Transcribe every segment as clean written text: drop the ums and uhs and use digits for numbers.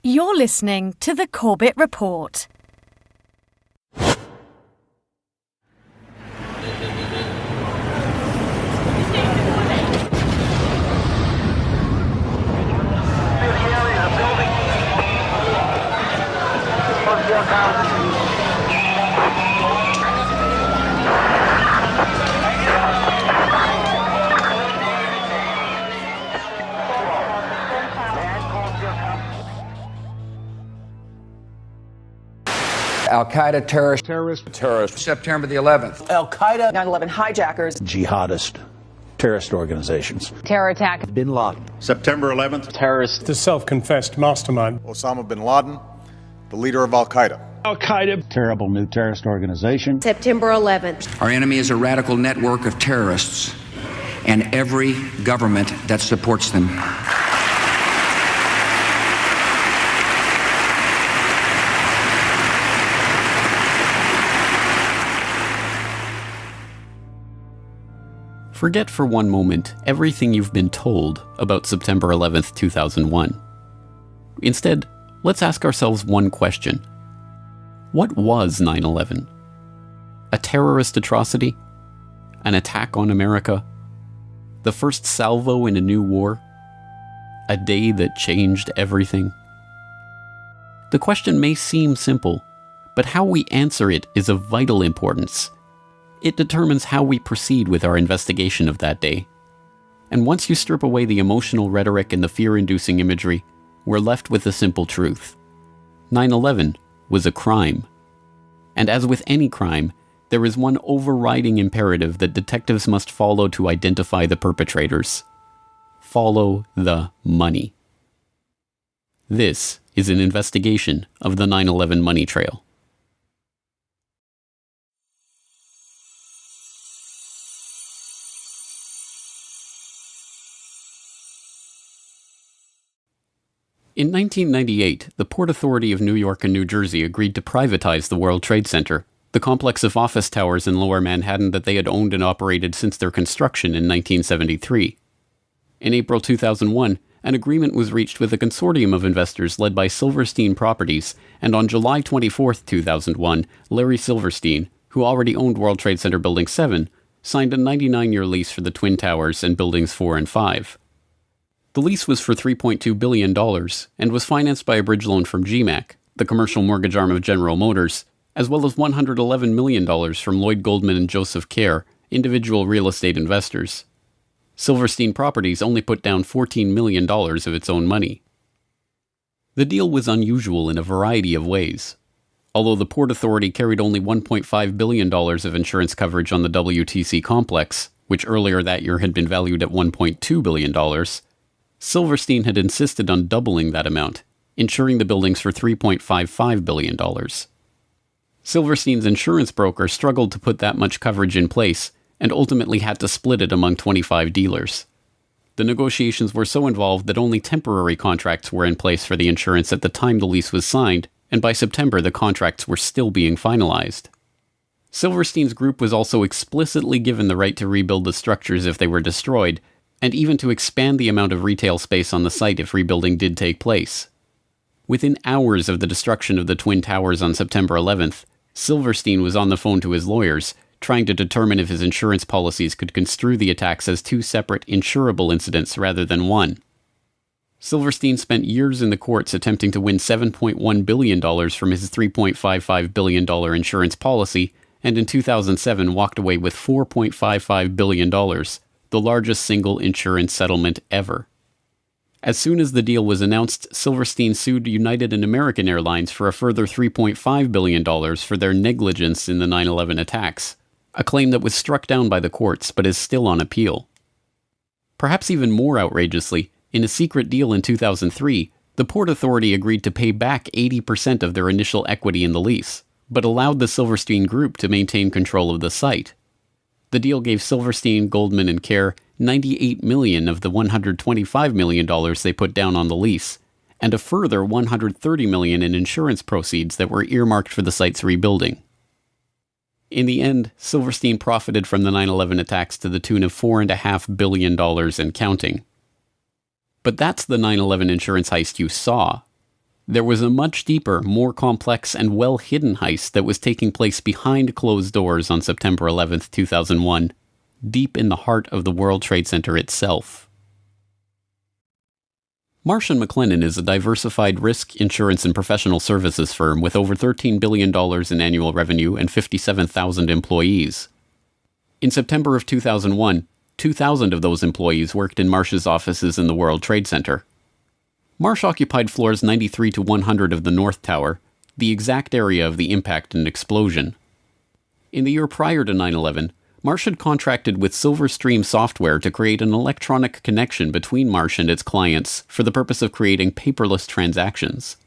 You're listening to the Corbett Report. Al-Qaeda terrorist, September the 11th. Al-Qaeda, 9/11 hijackers, jihadist terrorist organizations. Terror attack. Bin Laden. September 11th. Terrorist. The self-confessed mastermind. Osama bin Laden, the leader of Al-Qaeda. Al-Qaeda. Terrible new terrorist organization. September 11th. Our enemy is a radical network of terrorists and every government that supports them. Forget for one moment everything you've been told about September 11th, 2001. Instead, let's ask ourselves one question. What was 9/11? A terrorist atrocity? An attack on America? The first salvo in a new war? A day that changed everything? The question may seem simple, but how we answer it is of vital importance. It determines how we proceed with our investigation of that day. And once you strip away the emotional rhetoric and the fear-inducing imagery, we're left with the simple truth. 9/11 was a crime. And as with any crime, there is one overriding imperative that detectives must follow to identify the perpetrators. Follow the money. This is an investigation of the 9/11 money trail. In 1998, the Port Authority of New York and New Jersey agreed to privatize the World Trade Center, the complex of office towers in Lower Manhattan that they had owned and operated since their construction in 1973. In April 2001, an agreement was reached with a consortium of investors led by Silverstein Properties, and on July 24, 2001, Larry Silverstein, who already owned World Trade Center Building 7, signed a 99-year lease for the Twin Towers and Buildings 4 and 5. The lease was for $3.2 billion and was financed by a bridge loan from GMAC, the commercial mortgage arm of General Motors, as well as $111 million from Lloyd Goldman and Joseph Kerr, individual real estate investors. Silverstein Properties only put down $14 million of its own money. The deal was unusual in a variety of ways. Although the Port Authority carried only $1.5 billion of insurance coverage on the WTC complex, which earlier that year had been valued at $1.2 billion, Silverstein had insisted on doubling that amount, insuring the buildings for $3.55 billion. Silverstein's insurance broker struggled to put that much coverage in place and ultimately had to split it among 25 dealers. The negotiations were so involved that only temporary contracts were in place for the insurance at the time the lease was signed, and by September the contracts were still being finalized. Silverstein's group was also explicitly given the right to rebuild the structures if they were destroyed, and even to expand the amount of retail space on the site if rebuilding did take place. Within hours of the destruction of the Twin Towers on September 11th, Silverstein was on the phone to his lawyers, trying to determine if his insurance policies could construe the attacks as two separate insurable incidents rather than one. Silverstein spent years in the courts attempting to win $7.1 billion from his $3.55 billion insurance policy, and in 2007 walked away with $4.55 billion, the largest single insurance settlement ever. As soon as the deal was announced, Silverstein sued United and American Airlines for a further $3.5 billion for their negligence in the 9/11 attacks, a claim that was struck down by the courts but is still on appeal. Perhaps even more outrageously, in a secret deal in 2003, the Port Authority agreed to pay back 80% of their initial equity in the lease, but allowed the Silverstein Group to maintain control of the site. The deal gave Silverstein, Goldman, and Kerr $98 million of the $125 million they put down on the lease, and a further $130 million in insurance proceeds that were earmarked for the site's rebuilding. In the end, Silverstein profited from the 9/11 attacks to the tune of $4.5 billion and counting. But that's the 9/11 insurance heist you saw. There was a much deeper, more complex, and well-hidden heist that was taking place behind closed doors on September 11th, 2001, deep in the heart of the World Trade Center itself. Marsh & McLennan is a diversified risk, insurance, and professional services firm with over $13 billion in annual revenue and 57,000 employees. In September of 2001, 2,000 of those employees worked in Marsh's offices in the World Trade Center. Marsh occupied floors 93 to 100 of the North Tower, the exact area of the impact and explosion. In the year prior to 9/11, Marsh had contracted with Silverstream Software to create an electronic connection between Marsh and its clients for the purpose of creating paperless transactions.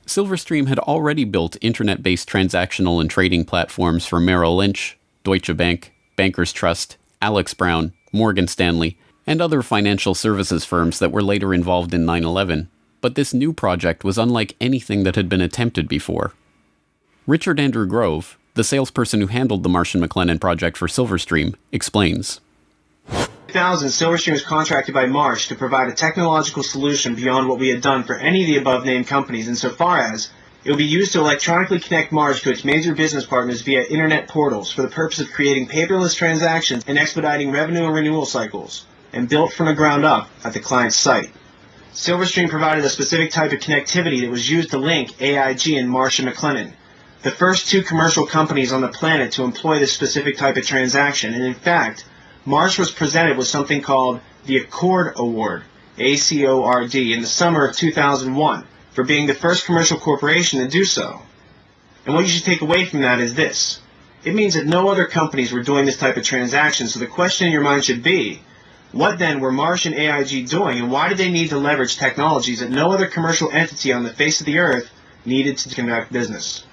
Silverstream had already built internet-based transactional and trading platforms for Merrill Lynch, Deutsche Bank, Bankers Trust, Alex Brown, Morgan Stanley, and other financial services firms that were later involved in 9/11, but this new project was unlike anything that had been attempted before. Richard Andrew Grove, the salesperson who handled the Marsh & McLennan project for Silverstream, explains. In 2000, Silverstream was contracted by Marsh to provide a technological solution beyond what we had done for any of the above-named companies, insofar as it would be used to electronically connect Marsh to its major business partners via internet portals for the purpose of creating paperless transactions and expediting revenue and renewal cycles, and built from the ground up at the client's site. Silverstream provided a specific type of connectivity that was used to link AIG and Marsh & McLennan, the first two commercial companies on the planet to employ this specific type of transaction, and in fact, Marsh was presented with something called the Accord Award, ACORD, in the summer of 2001, for being the first commercial corporation to do so. And what you should take away from that is this. It means that no other companies were doing this type of transaction, so the question in your mind should be, what then were Marsh and AIG doing, and why did they need to leverage technologies that no other commercial entity on the face of the earth needed to conduct business?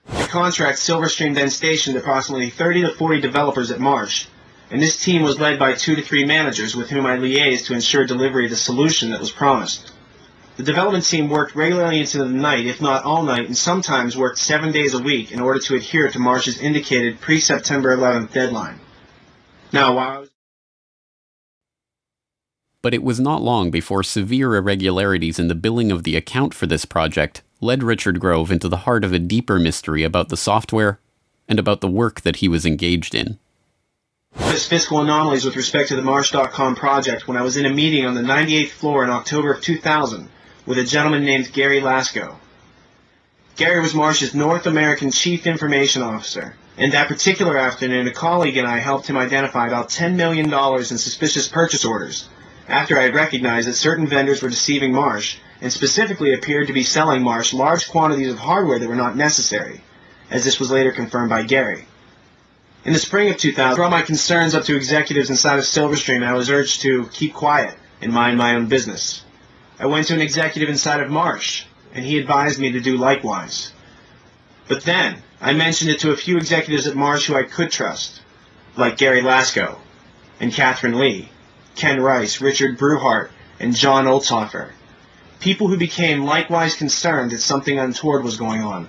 The contract, Silverstream then stationed approximately 30 to 40 developers at Marsh, and this team was led by 2 to 3 managers with whom I liaised to ensure delivery of the solution that was promised. The development team worked regularly into the night, if not all night, and sometimes worked 7 days a week in order to adhere to Marsh's indicated pre-September 11th deadline. Now, while I was... But it was not long before severe irregularities in the billing of the account for this project led Richard Grove into the heart of a deeper mystery about the software and about the work that he was engaged in. Fiscal anomalies with respect to the Marsh.com project when I was in a meeting on the 98th floor in October of 2000 with a gentleman named Gary Lasko. Gary was Marsh's North American Chief Information Officer, and that particular afternoon a colleague and I helped him identify about $10 million in suspicious purchase orders after I had recognized that certain vendors were deceiving Marsh and specifically appeared to be selling Marsh large quantities of hardware that were not necessary, as this was later confirmed by Gary. In the spring of 2000, I brought my concerns up to executives inside of Silverstream and I was urged to keep quiet and mind my own business. I went to an executive inside of Marsh, and he advised me to do likewise. But then, I mentioned it to a few executives at Marsh who I could trust, like Gary Lasko, and Catherine Lee, Ken Rice, Richard Bruhart, and John Olthofer, people who became likewise concerned that something untoward was going on.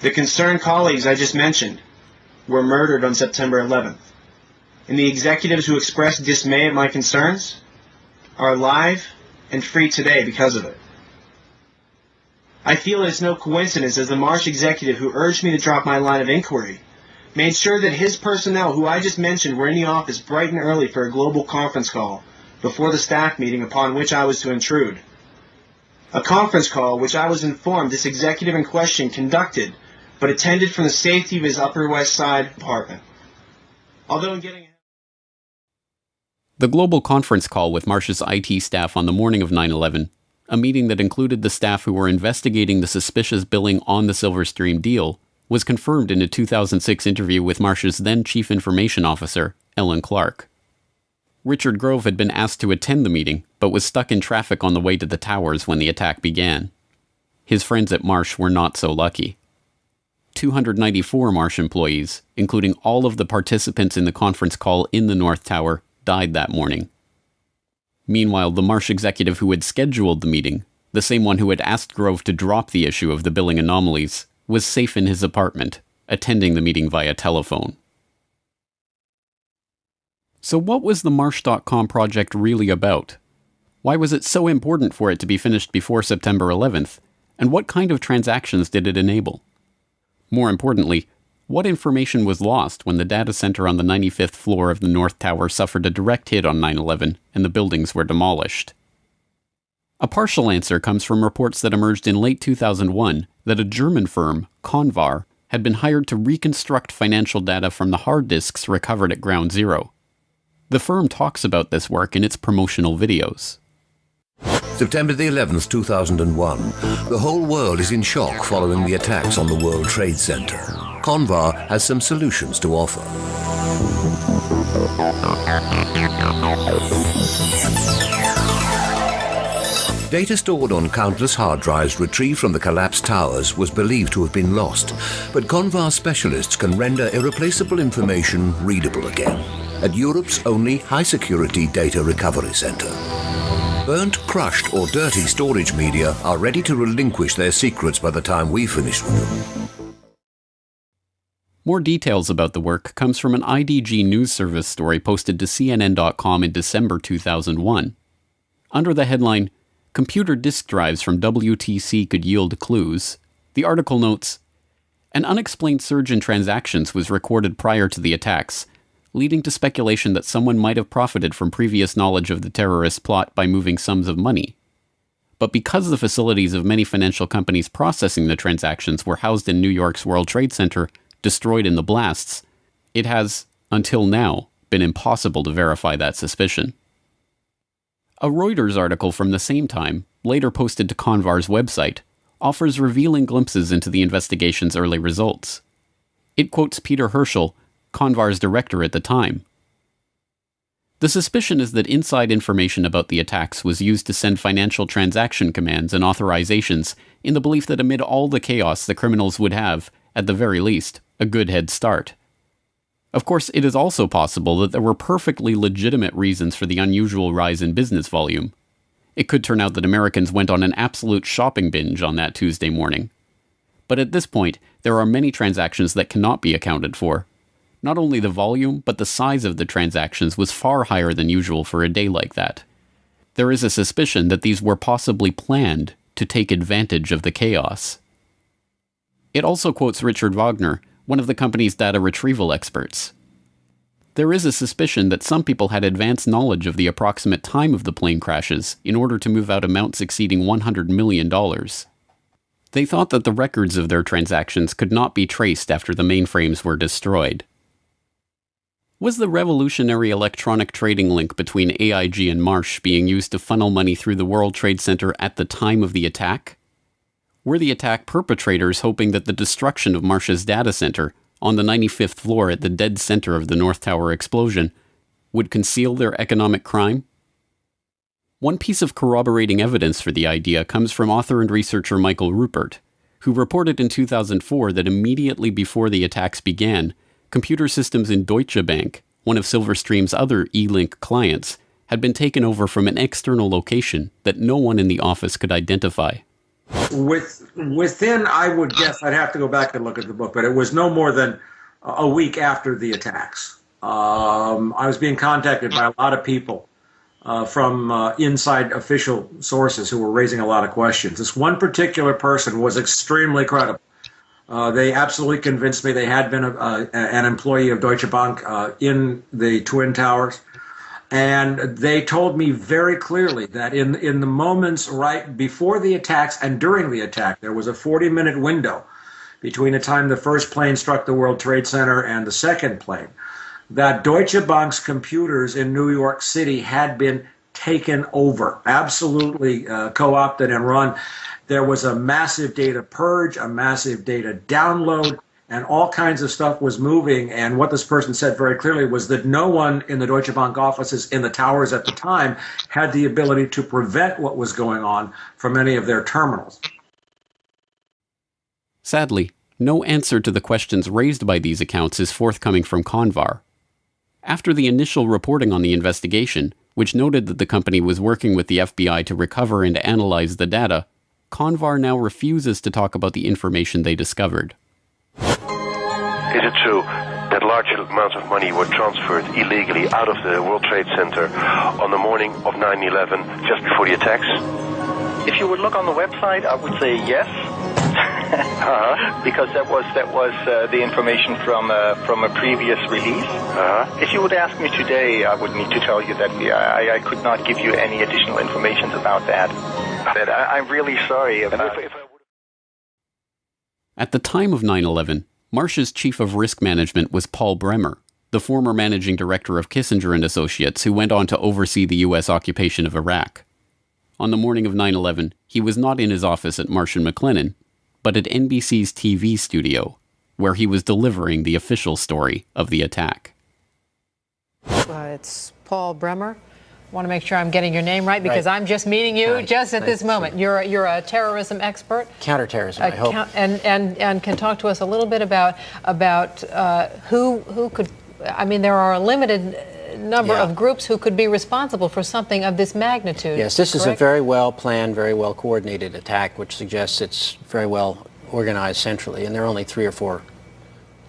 The concerned colleagues I just mentioned were murdered on September 11th, and the executives who expressed dismay at my concerns are alive and free today because of it. I feel it's no coincidence as the Marsh executive who urged me to drop my line of inquiry made sure that his personnel, who I just mentioned, were in the office bright and early for a global conference call before the staff meeting upon which I was to intrude. A conference call which I was informed this executive in question conducted but attended from the safety of his Upper West Side apartment. Although in getting... The global conference call with Marsh's IT staff on the morning of 9/11, a meeting that included the staff who were investigating the suspicious billing on the Silverstream deal, was confirmed in a 2006 interview with Marsh's then Chief Information Officer, Ellen Clark. Richard Grove had been asked to attend the meeting, but was stuck in traffic on the way to the towers when the attack began. His friends at Marsh were not so lucky. 294 Marsh employees, including all of the participants in the conference call in the North Tower, died that morning. Meanwhile, the Marsh executive who had scheduled the meeting, the same one who had asked Grove to drop the issue of the billing anomalies, was safe in his apartment, attending the meeting via telephone. So what was the Marsh.com project really about? Why was it so important for it to be finished before September 11th? And what kind of transactions did it enable? More importantly, what information was lost when the data center on the 95th floor of the North Tower suffered a direct hit on 9/11 and the buildings were demolished? A partial answer comes from reports that emerged in late 2001 that a German firm, Convar, had been hired to reconstruct financial data from the hard disks recovered at Ground Zero. The firm talks about this work in its promotional videos. September the 11th, 2001. The whole world is in shock following the attacks on the World Trade Center. Convar has some solutions to offer. Data stored on countless hard drives retrieved from the collapsed towers was believed to have been lost, but Convar specialists can render irreplaceable information readable again at Europe's only high-security data recovery center. Burnt, crushed, or dirty storage media are ready to relinquish their secrets by the time we finish with them. More details about the work comes from an IDG news service story posted to CNN.com in December 2001. Under the headline, "Computer disk drives from WTC could yield clues," the article notes, "An unexplained surge in transactions was recorded prior to the attacks, leading to speculation that someone might have profited from previous knowledge of the terrorist plot by moving sums of money. But because the facilities of many financial companies processing the transactions were housed in New York's World Trade Center, destroyed in the blasts, it has, until now, been impossible to verify that suspicion." A Reuters article from the same time, later posted to Convar's website, offers revealing glimpses into the investigation's early results. It quotes Peter Herschel, Convar's director at the time. "The suspicion is that inside information about the attacks was used to send financial transaction commands and authorizations in the belief that amid all the chaos the criminals would have, at the very least, a good head start. Of course, it is also possible that there were perfectly legitimate reasons for the unusual rise in business volume. It could turn out that Americans went on an absolute shopping binge on that Tuesday morning. But at this point, there are many transactions that cannot be accounted for. Not only the volume, but the size of the transactions was far higher than usual for a day like that. There is a suspicion that these were possibly planned to take advantage of the chaos." It also quotes Richard Wagner, one of the company's data retrieval experts. "There is a suspicion that some people had advanced knowledge of the approximate time of the plane crashes in order to move out amounts exceeding $100 million. They thought that the records of their transactions could not be traced after the mainframes were destroyed." Was the revolutionary electronic trading link between AIG and Marsh being used to funnel money through the World Trade Center at the time of the attack? Were the attack perpetrators hoping that the destruction of Marsh's data center, on the 95th floor at the dead center of the North Tower explosion, would conceal their economic crime? One piece of corroborating evidence for the idea comes from author and researcher Michael Rupert, who reported in 2004 that immediately before the attacks began, computer systems in Deutsche Bank, one of Silverstream's other E-Link clients, had been taken over from an external location that no one in the office could identify. Within, I would guess, I'd have to go back and look at the book, but it was no more than a week after the attacks. I was being contacted by a lot of people from inside official sources who were raising a lot of questions. This one particular person was extremely credible. They absolutely convinced me they had been an employee of Deutsche Bank in the Twin Towers. And they told me very clearly that in the moments right before the attacks and during the attack, there was a 40-minute window between the time the first plane struck the World Trade Center and the second plane, that Deutsche Bank's computers in New York City had been taken over, absolutely co-opted and run. There was a massive data purge, a massive data download, and all kinds of stuff was moving. And what this person said very clearly was that no one in the Deutsche Bank offices in the towers at the time had the ability to prevent what was going on from any of their terminals. Sadly, no answer to the questions raised by these accounts is forthcoming from Convar. After the initial reporting on the investigation, which noted that the company was working with the FBI to recover and analyze the data, Convar now refuses to talk about the information they discovered. Is it true that large amounts of money were transferred illegally out of the World Trade Center on the morning of 9/11, just before the attacks? If you would look on the website, I would say yes. Because that was the information from a previous release. If you would ask me today, I would need to tell you that I could not give you any additional information about that. I'm really sorry. At the time of 9/11, Marsh's chief of risk management was Paul Bremer, the former managing director of Kissinger and Associates, who went on to oversee the U.S. occupation of Iraq. On the morning of 9/11, he was not in his office at Marsh & McLennan, but at NBC's TV studio, where he was delivering the official story of the attack. It's Paul Bremer. I want to make sure I'm getting your name right because I'm just meeting you just at this moment. You're a terrorism expert. Counterterrorism, I hope. And can talk to us a little bit about who could. I mean, there are a limited number of groups who could be responsible for something of this magnitude. Yes, this is a very well planned, very well coordinated attack, which suggests it's very well organized centrally, and there are only 3 or 4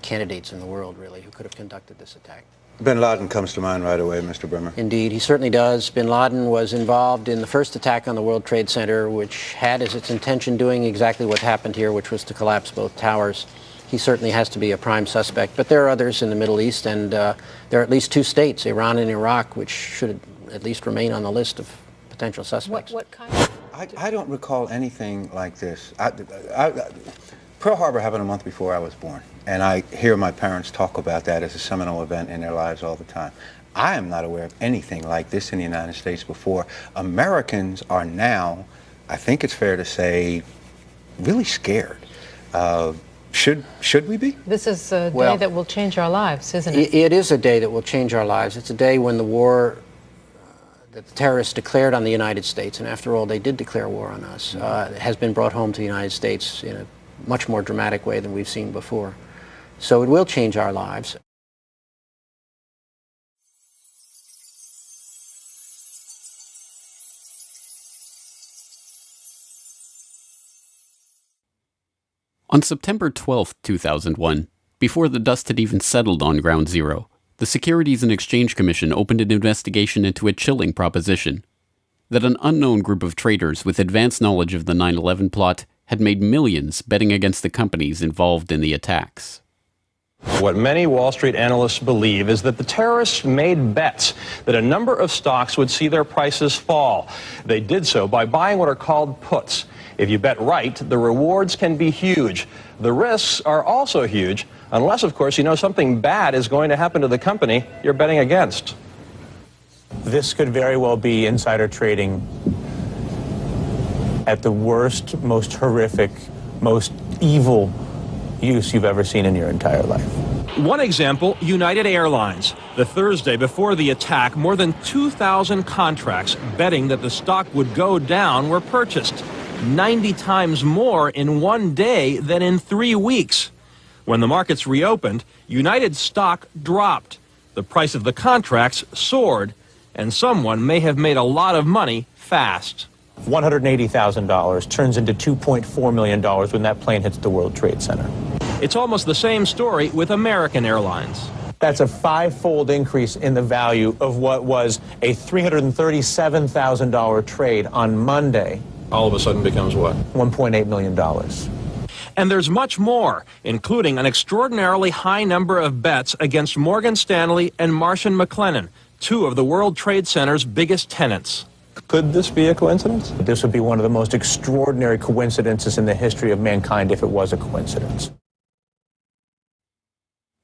candidates in the world, really, who could have conducted this attack. Bin Laden comes to mind right away, Mr. Bremer. Indeed, he certainly does. Bin Laden was involved in the first attack on the World Trade Center, which had as its intention doing exactly what happened here, which was to collapse both towers. He certainly has to be a prime suspect, but there are others in the Middle East, and there are at least 2 states, Iran and Iraq, which should at least remain on the list of potential suspects. What kind of... I don't recall anything like this. Pearl Harbor happened a month before I was born, and I hear my parents talk about that as a seminal event in their lives all the time. I am not aware of anything like this in the United States before. Americans are now, I think it's fair to say, really scared. Should we be? This is a day that will change our lives, isn't it? It is a day that will change our lives. It's a day when the war that the terrorists declared on the United States, and after all, they did declare war on us, has been brought home to the United States in a much more dramatic way than we've seen before. So it will change our lives. On September 12, 2001, before the dust had even settled on Ground Zero, the Securities and Exchange Commission opened an investigation into a chilling proposition: that an unknown group of traders with advanced knowledge of the 9/11 plot had made millions betting against the companies involved in the attacks. What many Wall Street analysts believe is that the terrorists made bets that a number of stocks would see their prices fall. They did so by buying what are called puts. If you bet right, the rewards can be huge. The risks are also huge, unless, of course, you know something bad is going to happen to the company you're betting against. This could very well be insider trading at the worst, most horrific, most evil use you've ever seen in your entire life. One example, United Airlines. The Thursday before the attack, more than 2,000 contracts betting that the stock would go down were purchased. 90 times more in one day than in 3 weeks. When the markets reopened, United stock dropped. The price of the contracts soared, and someone may have made a lot of money fast. $180,000 turns into $2.4 million when that plane hits the World Trade Center. It's almost the same story with American Airlines. That's a 5-fold increase in the value of what was a $337,000 trade on Monday. All of a sudden becomes what? $1.8 million. And there's much more, including an extraordinarily high number of bets against Morgan Stanley and Marsh & McLennan, 2 of the World Trade Center's biggest tenants. Could this be a coincidence? This would be one of the most extraordinary coincidences in the history of mankind if it was a coincidence.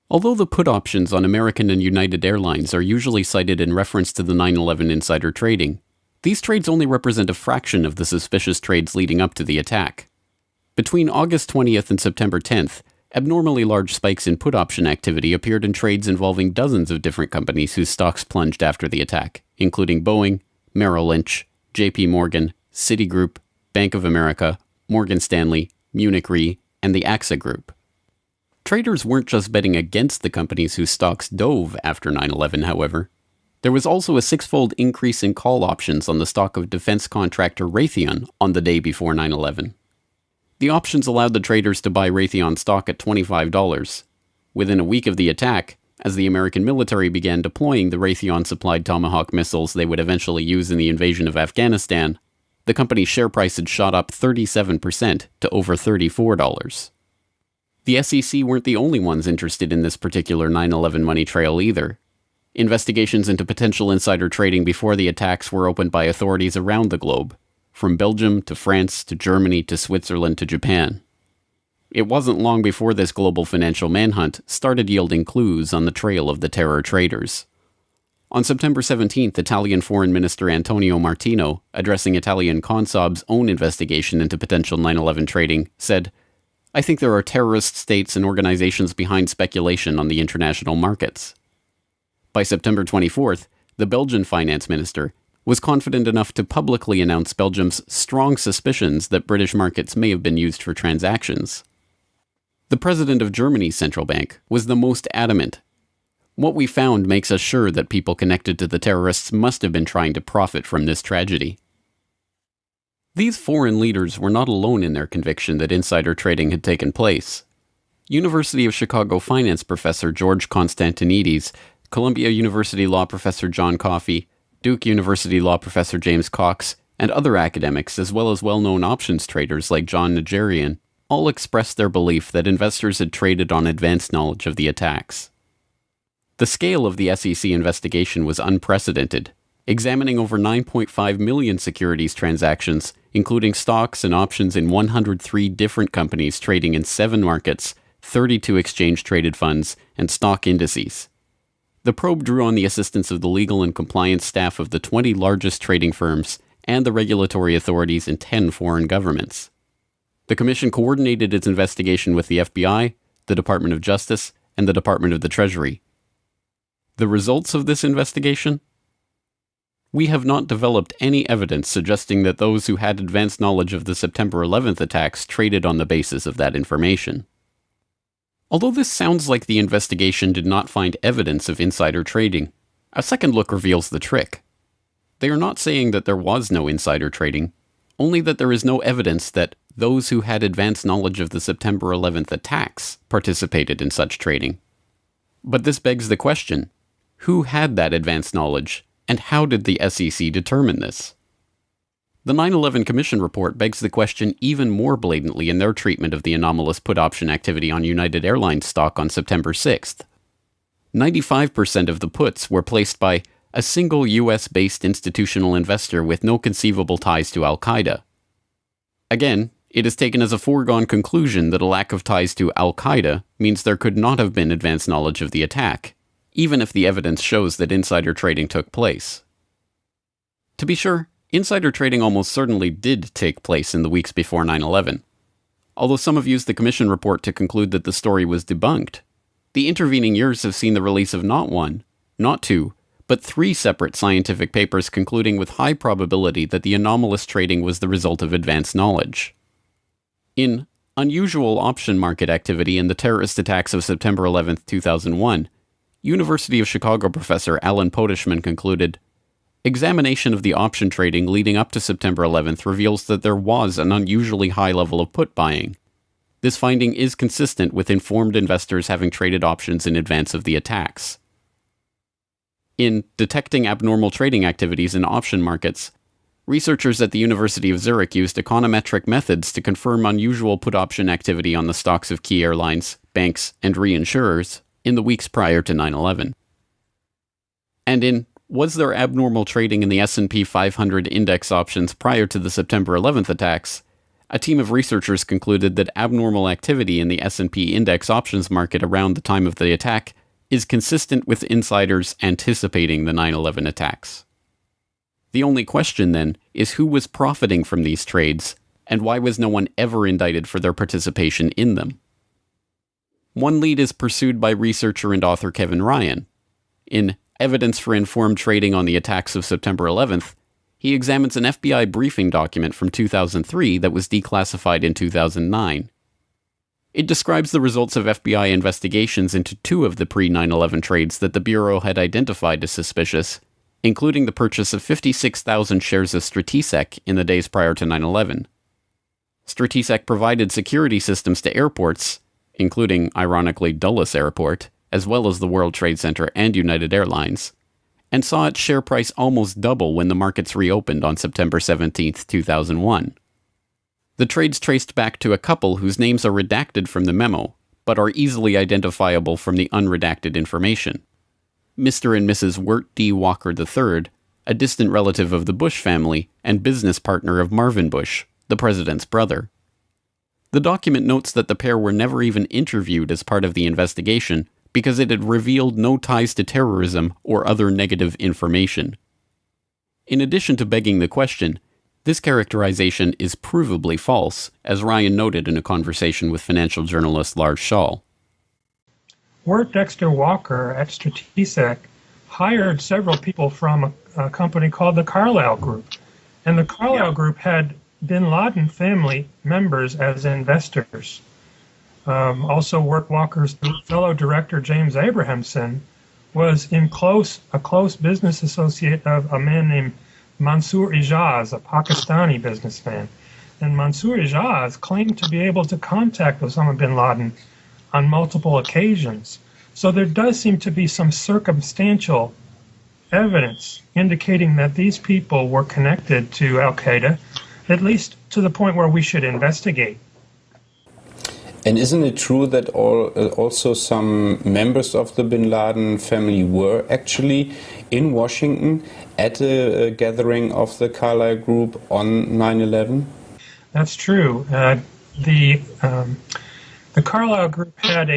Although the put options on American and United Airlines are usually cited in reference to the 9/11 insider trading, these trades only represent a fraction of the suspicious trades leading up to the attack. Between August 20th and September 10th, abnormally large spikes in put option activity appeared in trades involving dozens of different companies whose stocks plunged after the attack, including Boeing, Merrill Lynch, JP Morgan, Citigroup, Bank of America, Morgan Stanley, Munich Re, and the AXA Group. Traders weren't just betting against the companies whose stocks dove after 9/11, however. There was also a 6-fold increase in call options on the stock of defense contractor Raytheon on the day before 9/11. The options allowed the traders to buy Raytheon stock at $25, within a week of the attack, as the American military began deploying the Raytheon-supplied Tomahawk missiles they would eventually use in the invasion of Afghanistan, the company's share price had shot up 37% to over $34. The SEC weren't the only ones interested in this particular 9/11 money trail either. Investigations into potential insider trading before the attacks were opened by authorities around the globe, from Belgium to France to Germany to Switzerland to Japan. It wasn't long before this global financial manhunt started yielding clues on the trail of the terror traders. On September 17th, Italian Foreign Minister Antonio Martino, addressing Italian Consob's own investigation into potential 9/11 trading, said, "I think there are terrorist states and organizations behind speculation on the international markets." By September 24th, the Belgian finance minister was confident enough to publicly announce Belgium's strong suspicions that British markets may have been used for transactions. The president of Germany's central bank was the most adamant. "What we found makes us sure that people connected to the terrorists must have been trying to profit from this tragedy." These foreign leaders were not alone in their conviction that insider trading had taken place. University of Chicago finance professor George Constantinides, Columbia University law professor John Coffey, Duke University law professor James Cox, and other academics, as well as well-known options traders like John Najarian, all expressed their belief that investors had traded on advanced knowledge of the attacks. The scale of the SEC investigation was unprecedented, examining over 9.5 million securities transactions, including stocks and options in 103 different companies trading in 7 markets, 32 exchange-traded funds, and stock indices. The probe drew on the assistance of the legal and compliance staff of the 20 largest trading firms and the regulatory authorities in 10 foreign governments. The Commission coordinated its investigation with the FBI, the Department of Justice, and the Department of the Treasury. The results of this investigation? We have not developed any evidence suggesting that those who had advanced knowledge of the September 11th attacks traded on the basis of that information. Although this sounds like the investigation did not find evidence of insider trading, a second look reveals the trick. They are not saying that there was no insider trading, only that there is no evidence that those who had advanced knowledge of the September 11th attacks participated in such trading. But this begs the question, who had that advanced knowledge, and how did the SEC determine this? The 9/11 Commission report begs the question even more blatantly in their treatment of the anomalous put option activity on United Airlines stock on September 6th. 95% of the puts were placed by a single US-based institutional investor with no conceivable ties to Al-Qaeda. Again, it is taken as a foregone conclusion that a lack of ties to Al-Qaeda means there could not have been advanced knowledge of the attack, even if the evidence shows that insider trading took place. To be sure, insider trading almost certainly did take place in the weeks before 9/11. Although some have used the Commission report to conclude that the story was debunked, the intervening years have seen the release of not one, not two, but 3 separate scientific papers concluding with high probability that the anomalous trading was the result of advanced knowledge. In Unusual Option Market Activity in the Terrorist Attacks of September 11, 2001, University of Chicago professor Alan Podeshman concluded, "Examination of the option trading leading up to September 11th reveals that there was an unusually high level of put buying. This finding is consistent with informed investors having traded options in advance of the attacks." In Detecting Abnormal Trading Activities in Option Markets, researchers at the University of Zurich used econometric methods to confirm unusual put option activity on the stocks of key airlines, banks, and reinsurers in the weeks prior to 9/11. And in Was There Abnormal Trading in the S&P 500 Index Options Prior to the September 11th Attacks, a team of researchers concluded that abnormal activity in the S&P Index Options market around the time of the attack is consistent with insiders anticipating the 9/11 attacks. The only question, then, is who was profiting from these trades, and why was no one ever indicted for their participation in them? One lead is pursued by researcher and author Kevin Ryan. In Evidence for Informed Trading on the Attacks of September 11th, he examines an FBI briefing document from 2003 that was declassified in 2009. It describes the results of FBI investigations into 2 of the pre-9/11 trades that the Bureau had identified as suspicious, including the purchase of 56,000 shares of Stratisec in the days prior to 9/11. Stratisec provided security systems to airports, including, ironically, Dulles Airport, as well as the World Trade Center and United Airlines, and saw its share price almost double when the markets reopened on September 17, 2001. The trades traced back to a couple whose names are redacted from the memo, but are easily identifiable from the unredacted information. Mr. and Mrs. Wirt D. Walker III, a distant relative of the Bush family and business partner of Marvin Bush, the president's brother. The document notes that the pair were never even interviewed as part of the investigation because it had revealed no ties to terrorism or other negative information. In addition to begging the question, this characterization is provably false, as Ryan noted in a conversation with financial journalist Lars Schall. Wirt Dexter Walker at Stratesec hired several people from a company called the Carlyle Group. And the Carlyle Group had bin Laden family members as investors. Also, Wirt Walker's fellow director, James Abrahamson, was a close business associate of a man named Mansour Ijaz, a Pakistani businessman. And Mansour Ijaz claimed to be able to contact Osama bin Laden on multiple occasions. So there does seem to be some circumstantial evidence indicating that these people were connected to Al-Qaeda, at least to the point where we should investigate. And isn't it true that also some members of the bin Laden family were actually in Washington at a gathering of the Carlyle Group on 9/11? That's true. The Carlyle Group had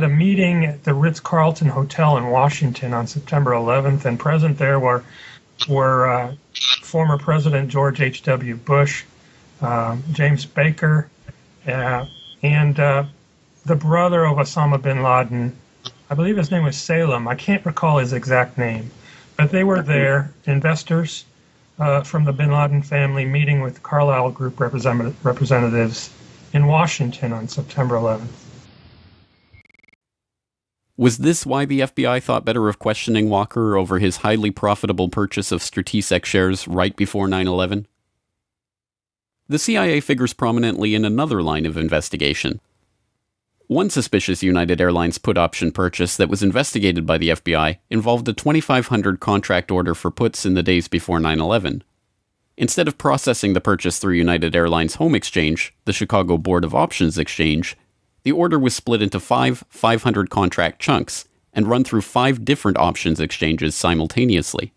a meeting at the Ritz-Carlton Hotel in Washington on September 11th, and present there were former President George H.W. Bush, James Baker, and the brother of Osama bin Laden. I believe his name was Salem. I can't recall his exact name. But they were there, investors from the bin Laden family, meeting with Carlyle Group representatives in Washington on September 11th. Was this why the FBI thought better of questioning Walker over his highly profitable purchase of Stratesec shares right before 9/11? The CIA figures prominently in another line of investigation. One suspicious United Airlines put option purchase that was investigated by the FBI involved a 2,500 contract order for puts in the days before 9/11. Instead of processing the purchase through United Airlines Home Exchange, the Chicago Board of Options Exchange, the order was split into 500 contract chunks and run through 5 different options exchanges simultaneously.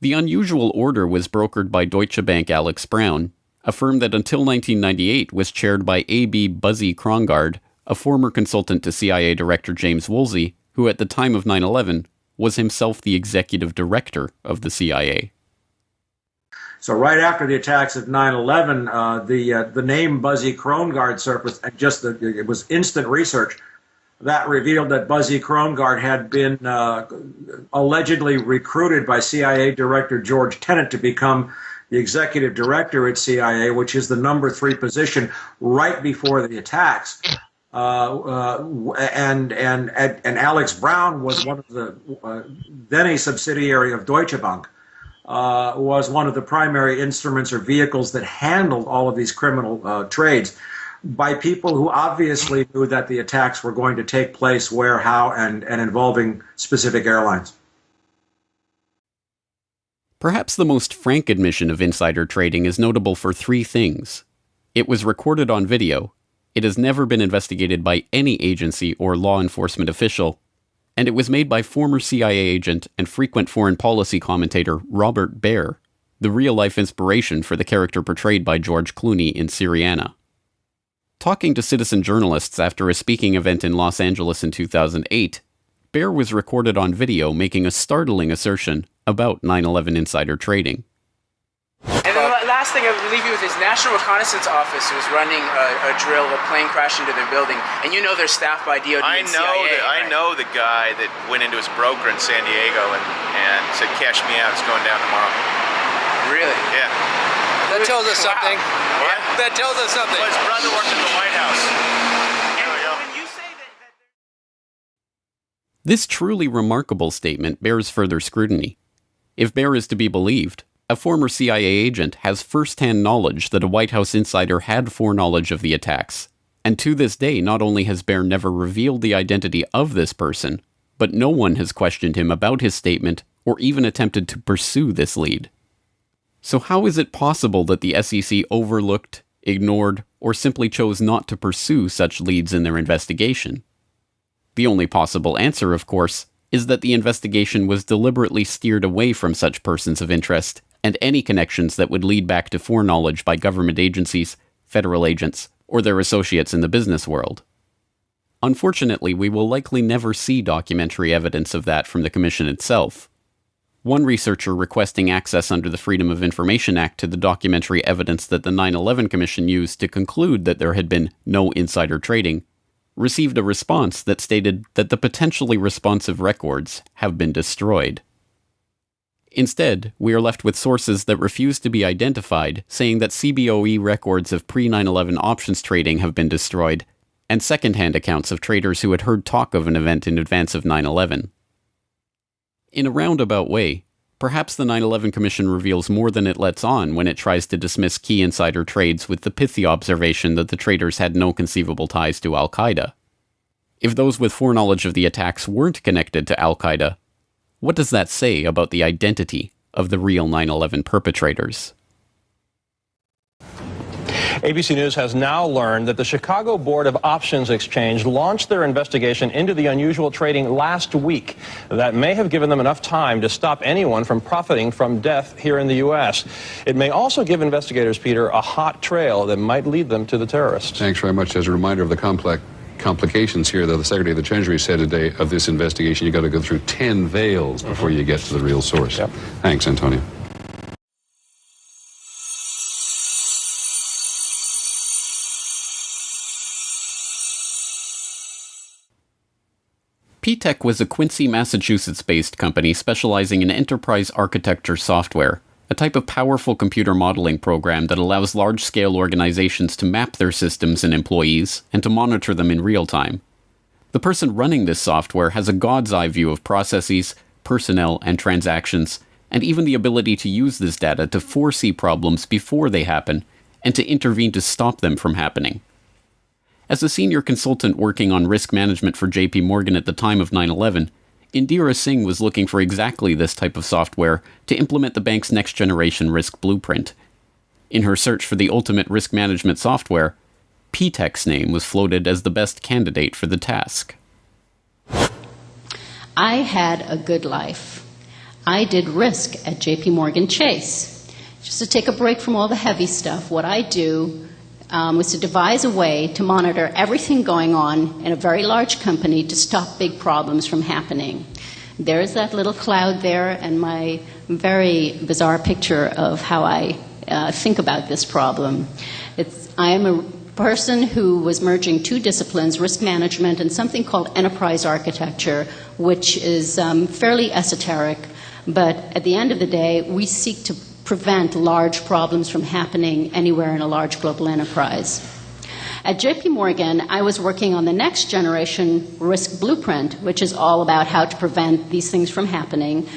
The unusual order was brokered by Deutsche Bank Alex Brown, a firm that until 1998 was chaired by A.B. Buzzy Krongard, a former consultant to CIA Director James Woolsey, who at the time of 9/11 was himself the executive director of the CIA. So right after the attacks of 9/11, the name Buzzy Krongard surfaced, and it was instant research that revealed that Buzzy Krongard had been allegedly recruited by CIA Director George Tenet to become the executive director at CIA, which is the number 3 position right before the attacks. And Alex Brown was one of the then a subsidiary of Deutsche Bank. Was one of the primary instruments or vehicles that handled all of these criminal trades by people who obviously knew that the attacks were going to take place where, how, and involving specific airlines. Perhaps the most frank admission of insider trading is notable for 3 things. It was recorded on video, it has never been investigated by any agency or law enforcement official, and it was made by former CIA agent and frequent foreign policy commentator Robert Baer, the real-life inspiration for the character portrayed by George Clooney in Syriana. Talking to citizen journalists after a speaking event in Los Angeles in 2008, Baer was recorded on video making a startling assertion about 9/11 insider trading. And then the last thing I believe it was his National Reconnaissance Office was running a drill. A plane crashed into their building, and you know they're staffed by DOD and CIA. I know the guy that went into his broker in San Diego and said, "Cash me out. It's going down tomorrow." Really? Yeah. That tells us something. What? That tells us something. Well, his brother worked at the White House. This truly remarkable statement bears further scrutiny. If Baer is to be believed, a former CIA agent has first-hand knowledge that a White House insider had foreknowledge of the attacks, And to this day, not only has Baer never revealed the identity of this person, but no one has questioned him about his statement or even attempted to pursue this lead. So how is it possible that the SEC overlooked, ignored, or simply chose not to pursue such leads in their investigation? The only possible answer, of course, is that the investigation was deliberately steered away from such persons of interest and any connections that would lead back to foreknowledge by government agencies, federal agents, or their associates in the business world. Unfortunately, we will likely never see documentary evidence of that from the Commission itself. One researcher requesting access under the Freedom of Information Act to the documentary evidence that the 9/11 Commission used to conclude that there had been no insider trading, received a response that stated that the potentially responsive records have been destroyed. Instead, we are left with sources that refuse to be identified, saying that CBOE records of pre-9/11 options trading have been destroyed, and second-hand accounts of traders who had heard talk of an event in advance of 9/11. In a roundabout way, perhaps the 9/11 Commission reveals more than it lets on when it tries to dismiss key insider trades with the pithy observation that the traders had no conceivable ties to Al-Qaeda. If those with foreknowledge of the attacks weren't connected to Al-Qaeda, what does that say about the identity of the real 9/11 perpetrators? ABC News has now learned that the Chicago Board of Options Exchange launched their investigation into the unusual trading last week. That may have given them enough time to stop anyone from profiting from death here in the U.S. It may also give investigators, Peter, a hot trail that might lead them to the terrorists. Thanks very much. As a reminder of the complications here, though, the Secretary of the Treasury said today of this investigation, you've got to go through 10 veils before you get to the real source. Yep. Thanks, Antonio. P-Tech was a Quincy, Massachusetts-based company specializing in enterprise architecture software, a type of powerful computer modeling program that allows large-scale organizations to map their systems and employees and to monitor them in real time. The person running this software has a god's-eye view of processes, personnel, and transactions, and even the ability to use this data to foresee problems before they happen and to intervene to stop them from happening. As a senior consultant working on risk management for JP Morgan at the time of 9/11, Indira Singh was looking for exactly this type of software to implement the bank's next-generation risk blueprint. In her search for the ultimate risk management software, P-Tech's name was floated as the best candidate for the task. I had a good life. I did risk at JP Morgan Chase. Just to take a break from all the heavy stuff, what I do was to devise a way to monitor everything going on in a very large company to stop big problems from happening. There's that little cloud there and my very bizarre picture of how I think about this problem. I am a person who was merging two disciplines, risk management and something called enterprise architecture, which is fairly esoteric, but at the end of the day, we seek to prevent large problems from happening anywhere in a large global enterprise. At JP Morgan, I was working on the next generation risk blueprint, which is all about how to prevent these things from happening.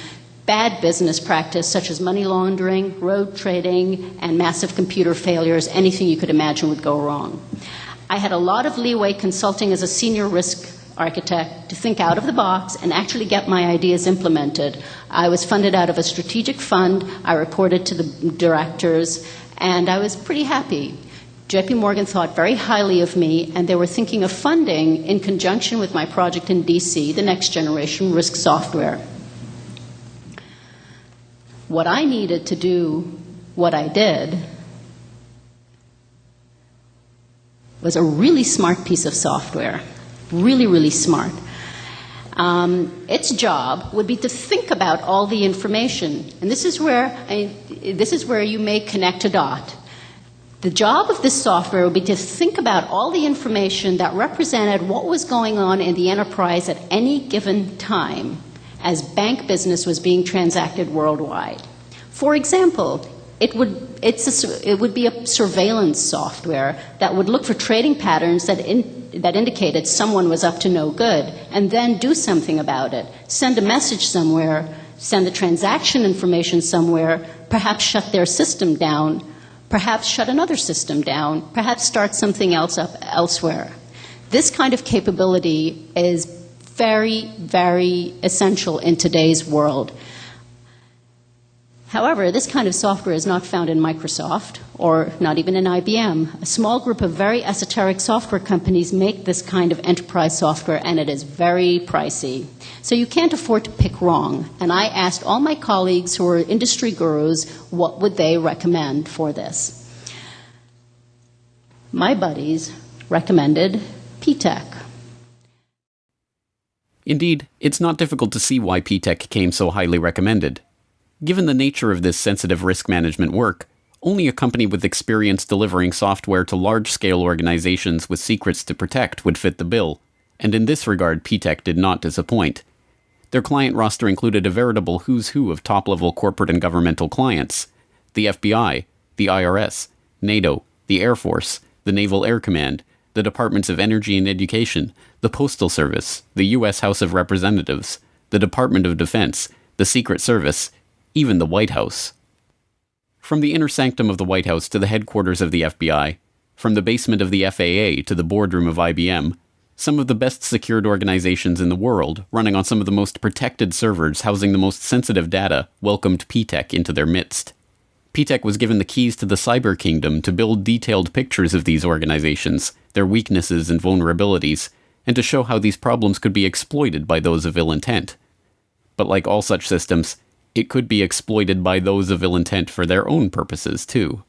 Bad business practice such as money laundering, road trading, and massive computer failures, anything you could imagine would go wrong. I had a lot of leeway consulting as a senior risk architect to think out of the box and actually get my ideas implemented. I was funded out of a strategic fund. I reported to the directors, and I was pretty happy. JP Morgan thought very highly of me, and they were thinking of funding, in conjunction with my project in DC, the next generation risk software. What I needed to do, what I did, was a really smart piece of software. Really, really smart. Its job would be to think about all the information, and this is where you may connect a dot. The job of this software would be to think about all the information that represented what was going on in the enterprise at any given time as bank business was being transacted worldwide. For example, it would be a surveillance software that would look for trading patterns that indicated someone was up to no good, and then do something about it. Send a message somewhere, send the transaction information somewhere, perhaps shut their system down, perhaps shut another system down, perhaps start something else up elsewhere. This kind of capability is very, very essential in today's world. However, this kind of software is not found in Microsoft or not even in IBM. A small group of very esoteric software companies make this kind of enterprise software, and it is very pricey. So you can't afford to pick wrong. And I asked all my colleagues who are industry gurus what would they recommend for this. My buddies recommended P-TECH. Indeed, it's not difficult to see why P-TECH came so highly recommended. Given the nature of this sensitive risk management work, only a company with experience delivering software to large-scale organizations with secrets to protect would fit the bill, and in this regard P-TECH did not disappoint. Their client roster included a veritable who's who of top-level corporate and governmental clients: the FBI, the IRS, NATO, the Air Force, the Naval Air Command, the Departments of Energy and Education, the Postal Service, the U.S. House of Representatives, the Department of Defense, the Secret Service, even the White House. From the inner sanctum of the White House to the headquarters of the FBI, from the basement of the FAA to the boardroom of IBM, some of the best secured organizations in the world, running on some of the most protected servers housing the most sensitive data, welcomed P-TECH into their midst. P-TECH was given the keys to the cyber kingdom to build detailed pictures of these organizations, their weaknesses and vulnerabilities, and to show how these problems could be exploited by those of ill intent. But like all such systems, it could be exploited by those of ill intent for their own purposes, too.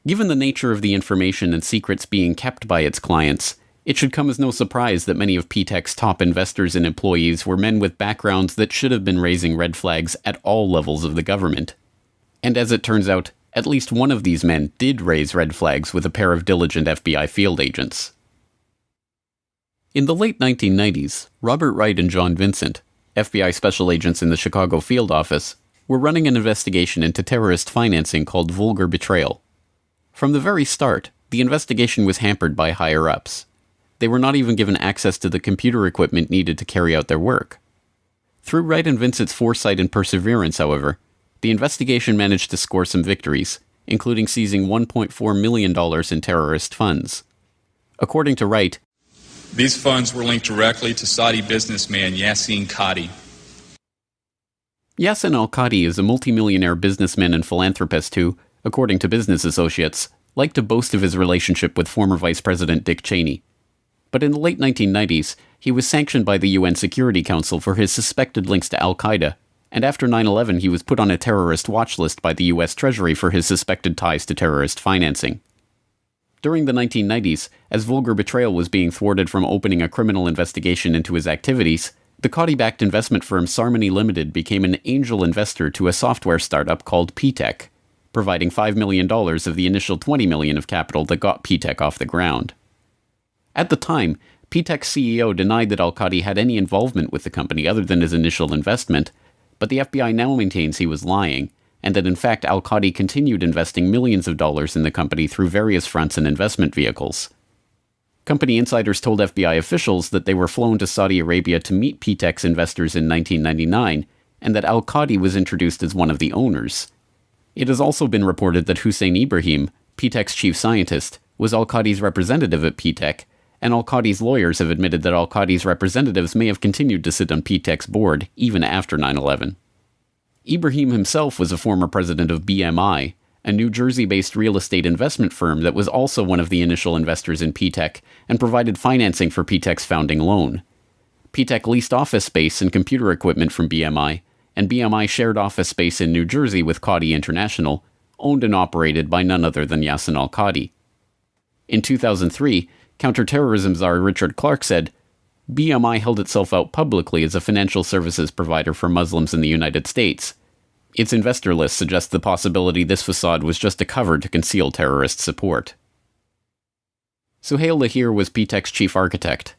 Given the nature of the information and secrets being kept by its clients, it should come as no surprise that many of P-TECH's top investors and employees were men with backgrounds that should have been raising red flags at all levels of the government. And as it turns out, at least one of these men did raise red flags with a pair of diligent FBI field agents. In the late 1990s, Robert Wright and John Vincent, FBI special agents in the Chicago field office, were running an investigation into terrorist financing called vulgar betrayal. From the very start, the investigation was hampered by higher-ups. They were not even given access to the computer equipment needed to carry out their work. Through Wright and Vincent's foresight and perseverance, however, the investigation managed to score some victories, including seizing $1.4 million in terrorist funds. According to Wright, these funds were linked directly to Saudi businessman Yassin Qadi. Yassin al-Qadi is a multimillionaire businessman and philanthropist who, according to Business Associates, liked to boast of his relationship with former Vice President Dick Cheney. But in the late 1990s, he was sanctioned by the UN Security Council for his suspected links to al-Qaeda, and after 9/11 he was put on a terrorist watch list by the US Treasury for his suspected ties to terrorist financing. During the 1990s, as vulgar betrayal was being thwarted from opening a criminal investigation into his activities, the Qadi-backed investment firm Sarmony Limited became an angel investor to a software startup called P-TECH, providing $5 million of the initial $20 million of capital that got P-TECH off the ground. At the time, P-TECH's CEO denied that al-Qadi had any involvement with the company other than his initial investment, but the FBI now maintains he was lying, and that in fact al-Qadi continued investing millions of dollars in the company through various fronts and investment vehicles. Company insiders told FBI officials that they were flown to Saudi Arabia to meet P-TECH's investors in 1999, and that al-Qadi was introduced as one of the owners. It has also been reported that Hussein Ibrahim, P-TECH's chief scientist, was al-Qadi's representative at P-TECH, and al-Qadi's lawyers have admitted that al-Qadi's representatives may have continued to sit on P-TECH's board even after 9/11. Ibrahim himself was a former president of BMI, a New Jersey-based real estate investment firm that was also one of the initial investors in P-TECH and provided financing for P-TECH's founding loan. P-TECH leased office space and computer equipment from BMI, and BMI shared office space in New Jersey with Qadi International, owned and operated by none other than Yassin al-Qadi. In 2003, counterterrorism czar Richard Clarke said, BMI held itself out publicly as a financial services provider for Muslims in the United States. Its investor list suggests the possibility this facade was just a cover to conceal terrorist support. Suhail Lahir was P-TECH's chief architect.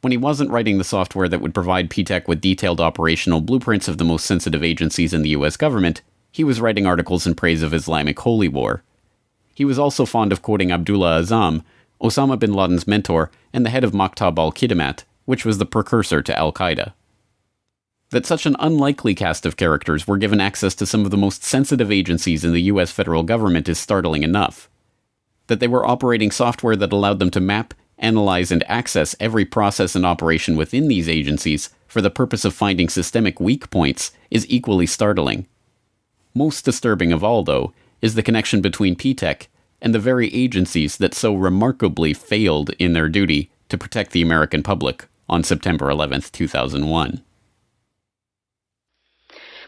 When he wasn't writing the software that would provide P-TECH with detailed operational blueprints of the most sensitive agencies in the US government, he was writing articles in praise of Islamic holy war. He was also fond of quoting Abdullah Azzam, Osama bin Laden's mentor and the head of Maktab al-Khidmat, which was the precursor to al-Qaeda. That such an unlikely cast of characters were given access to some of the most sensitive agencies in the US federal government is startling enough. That they were operating software that allowed them to map, analyze, and access every process and operation within these agencies for the purpose of finding systemic weak points is equally startling. Most disturbing of all, though, is the connection between P-TECH and the very agencies that so remarkably failed in their duty to protect the American public on September 11th, 2001.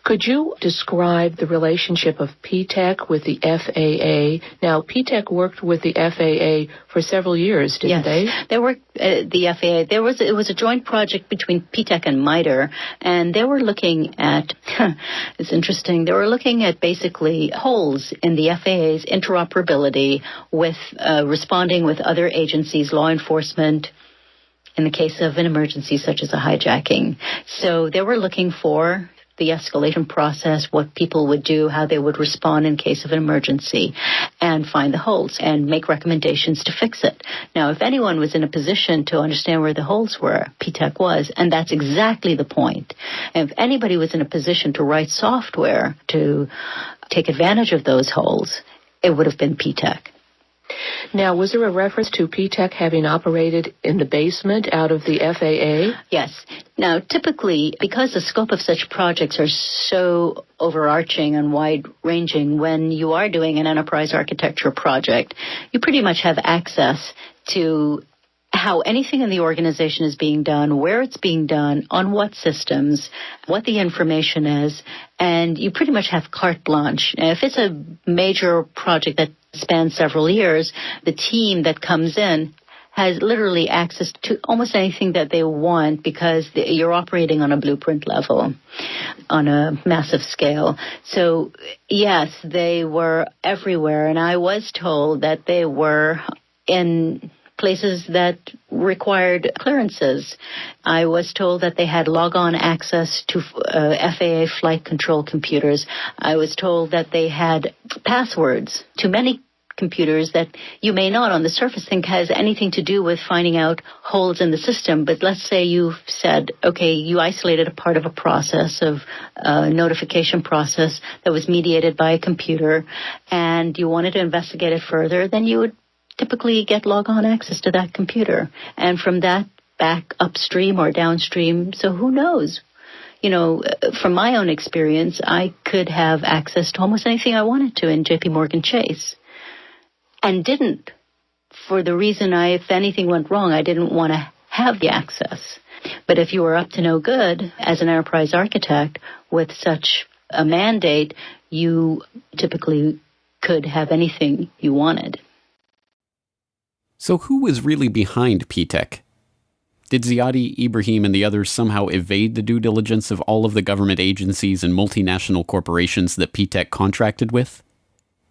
Could you describe the relationship of P-TECH with the FAA? Now, P-TECH worked with the FAA for several years, didn't they? They worked the FAA. It was a joint project between P-TECH and MITRE, and they were looking at, it's interesting, they were looking at basically holes in the FAA's interoperability with responding with other agencies, law enforcement, in the case of an emergency such as a hijacking. So they were looking for the escalation process, what people would do, how they would respond in case of an emergency, and find the holes and make recommendations to fix it. Now, if anyone was in a position to understand where the holes were, P-TECH was, and that's exactly the point. And if anybody was in a position to write software to take advantage of those holes, it would have been P-TECH. Now, was there a reference to P-TECH having operated in the basement out of the FAA? Yes. Now, typically, because the scope of such projects are so overarching and wide-ranging, when you are doing an enterprise architecture project, you pretty much have access to how anything in the organization is being done, where it's being done, on what systems, what the information is, and you pretty much have carte blanche. If it's a major project that spans several years, the team that comes in has literally access to almost anything that they want because you're operating on a blueprint level, on a massive scale. So, yes, they were everywhere, and I was told that they were in places that required clearances. I was told that they had log-on access to FAA flight control computers. I was told that they had passwords to many computers that you may not on the surface think has anything to do with finding out holes in the system. But let's say you've said, okay, you isolated a part of a process, of a notification process that was mediated by a computer, and you wanted to investigate it further, then you would typically get log-on access to that computer. And from that, back upstream or downstream. So who knows? You know, from my own experience, I could have access to almost anything I wanted to in JP Morgan Chase. And didn't, for the reason if anything went wrong, I didn't want to have the access. But if you were up to no good as an enterprise architect with such a mandate, you typically could have anything you wanted. So who was really behind P-TECH? Did Ziadi, Ibrahim, and the others somehow evade the due diligence of all of the government agencies and multinational corporations that P-TECH contracted with?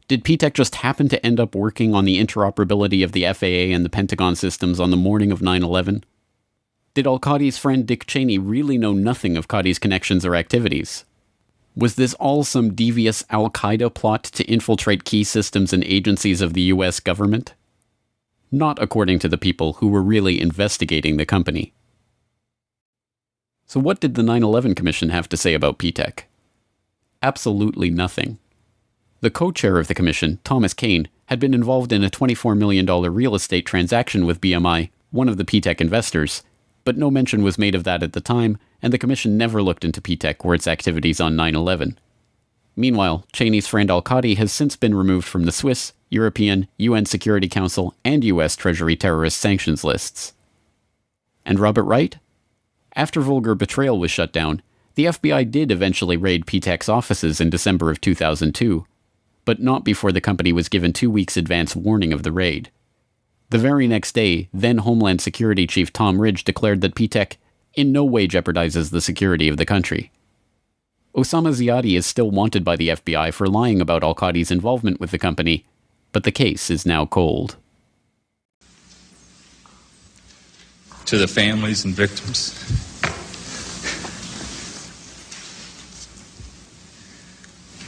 Did P-TECH just happen to end up working on the interoperability of the FAA and the Pentagon systems on the morning of 9/11? Did al-Qadi's friend Dick Cheney really know nothing of Qadi's connections or activities? Was this all some devious al-Qaeda plot to infiltrate key systems and agencies of the US government? Not according to the people who were really investigating the company. So what did the 9/11 Commission have to say about P-TECH? Absolutely nothing. The co-chair of the commission, Thomas Kane, had been involved in a $24 million real estate transaction with BMI, one of the P-TECH investors, but no mention was made of that at the time, and the commission never looked into P-TECH or its activities on 9/11. Meanwhile, Cheney's friend al-Qadi has since been removed from the Swiss, European, UN Security Council, and US Treasury terrorist sanctions lists. And Robert Wright? After Vulgar Betrayal was shut down, the FBI did eventually raid P-TECH's offices in December of 2002, but not before the company was given 2 weeks advance warning of the raid. The very next day, then Homeland Security Chief Tom Ridge declared that P-TECH in no way jeopardizes the security of the country. Osama Ziadi is still wanted by the FBI for lying about al-Qadi's involvement with the company, but the case is now cold. To the families and victims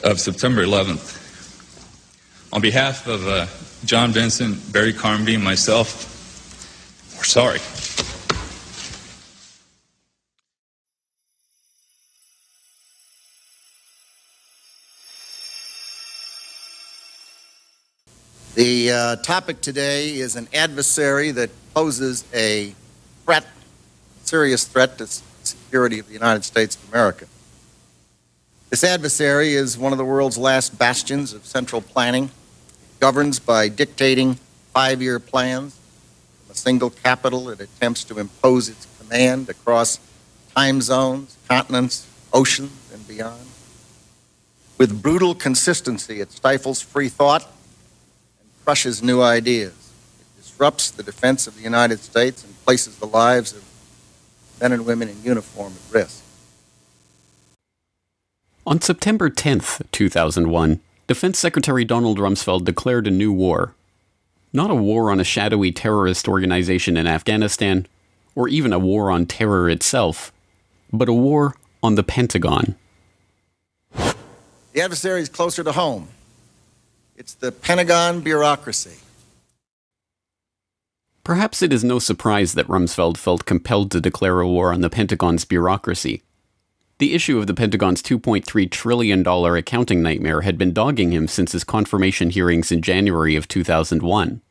of September 11th, on behalf of John Vincent, Barry Carmody, and myself, we're sorry. The topic today is an adversary that poses a threat, serious threat to the security of the United States of America. This adversary is one of the world's last bastions of central planning. It governs by dictating 5-year plans. From a single capital, it attempts to impose its command across time zones, continents, oceans, and beyond. With brutal consistency, it stifles free thought and crushes new ideas. It disrupts the defense of the United States and places the lives of men and women in uniform at risk. On September 10th, 2001, Defense Secretary Donald Rumsfeld declared a new war. Not a war on a shadowy terrorist organization in Afghanistan, or even a war on terror itself, but a war on the Pentagon. The adversary is closer to home. It's the Pentagon bureaucracy. Perhaps it is no surprise that Rumsfeld felt compelled to declare a war on the Pentagon's bureaucracy. The issue of the Pentagon's $2.3 trillion accounting nightmare had been dogging him since his confirmation hearings in January of 2001.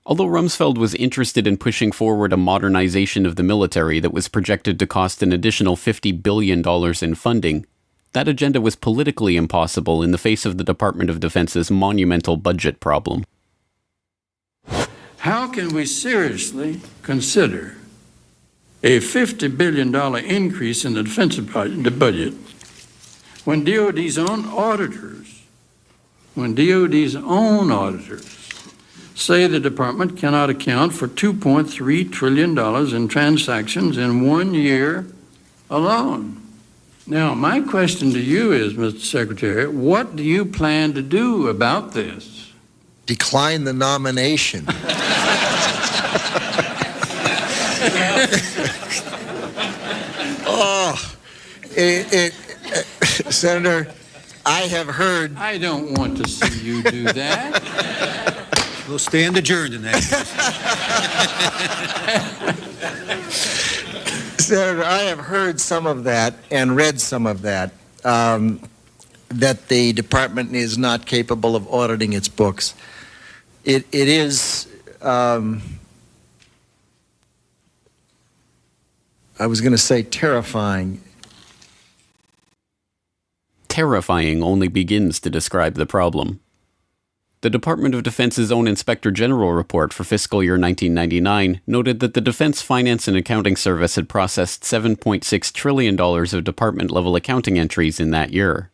Although Rumsfeld was interested in pushing forward a modernization of the military that was projected to cost an additional $50 billion in funding, that agenda was politically impossible in the face of the Department of Defense's monumental budget problem. How can we seriously consider a $50 billion increase in the defense budget when DOD's own auditors say the department cannot account for $2.3 trillion in transactions in 1 year alone? Now, my question to you is, Mr. Secretary, what do you plan to do about this? Decline the nomination. Senator, I have heard... I don't want to see you do that. We'll stand adjourned in that case. Senator, I have heard some of that and read some of that, that the department is not capable of auditing its books. It is... I was going to say terrifying. Terrifying only begins to describe the problem. The Department of Defense's own Inspector General report for fiscal year 1999 noted that the Defense Finance and Accounting Service had processed $7.6 trillion of department-level accounting entries in that year.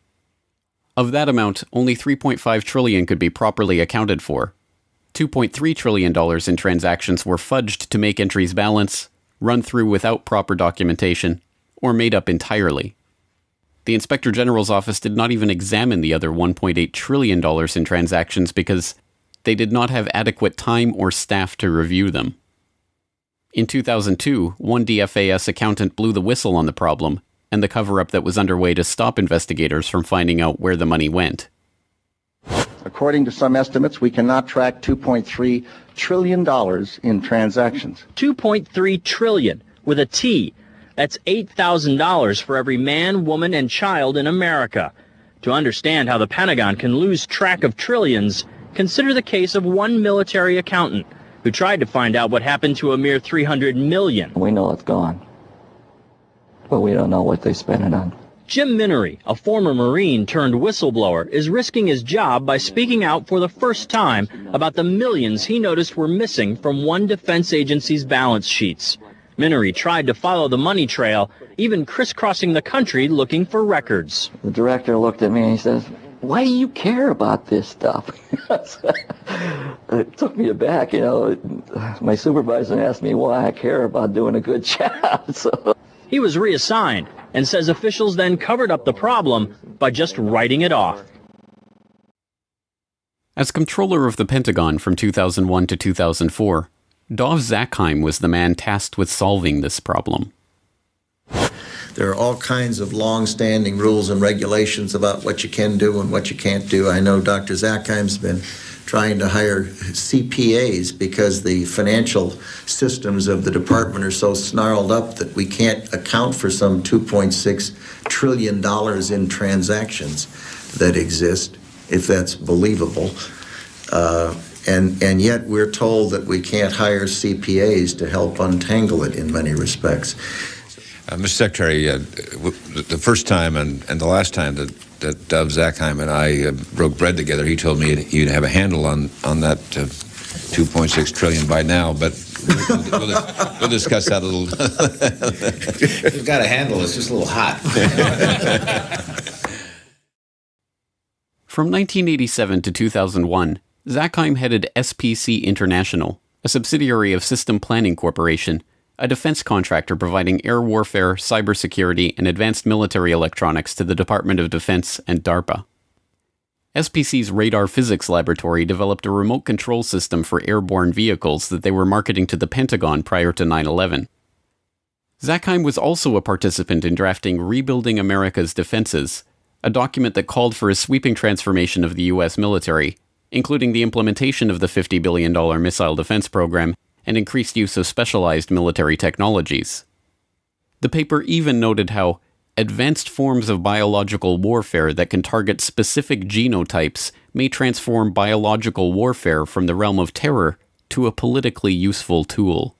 Of that amount, only $3.5 trillion could be properly accounted for. $2.3 trillion in transactions were fudged to make entries balance, run through without proper documentation, or made up entirely. The Inspector General's office did not even examine the other $1.8 trillion in transactions because they did not have adequate time or staff to review them. In 2002, one DFAS accountant blew the whistle on the problem and the cover-up that was underway to stop investigators from finding out where the money went. According to some estimates, we cannot track $2.3 trillion in transactions. $2.3 trillion with a T. That's $8,000 for every man, woman, and child in America. To understand how the Pentagon can lose track of trillions, consider the case of one military accountant who tried to find out what happened to a mere $300 million. We know it's gone, but we don't know what they spent it on. Jim Minery, a former Marine turned whistleblower, is risking his job by speaking out for the first time about the millions he noticed were missing from one defense agency's balance sheets. Minery tried to follow the money trail, even crisscrossing the country looking for records. The director looked at me and he says, "Why do you care about this stuff?" It took me aback, you know. My supervisor asked me why I care about doing a good job. So he was reassigned and says officials then covered up the problem by just writing it off. As controller of the Pentagon from 2001 to 2004, Dov Zakheim was the man tasked with solving this problem. There are all kinds of long-standing rules and regulations about what you can do and what you can't do. I know Dr. Zakheim's been trying to hire CPAs because the financial systems of the department are so snarled up that we can't account for some $2.6 trillion in transactions that exist, if that's believable. And yet we're told that we can't hire CPAs to help untangle it in many respects. Mr. Secretary, the first time and the last time that Dov Zakheim and I broke bread together, he told me you'd have a handle on that $2.6 trillion by now, but we'll discuss that a little. We've got a handle, it's just a little hot. From 1987 to 2001, Zakheim headed SPC International, a subsidiary of System Planning Corporation, a defense contractor providing air warfare, cybersecurity, and advanced military electronics to the Department of Defense and DARPA. SPC's Radar Physics Laboratory developed a remote control system for airborne vehicles that they were marketing to the Pentagon prior to 9/11. Zakheim was also a participant in drafting Rebuilding America's Defenses, a document that called for a sweeping transformation of the U.S. military, including the implementation of the $50 billion missile defense program and increased use of specialized military technologies. The paper even noted how advanced forms of biological warfare that can target specific genotypes may transform biological warfare from the realm of terror to a politically useful tool.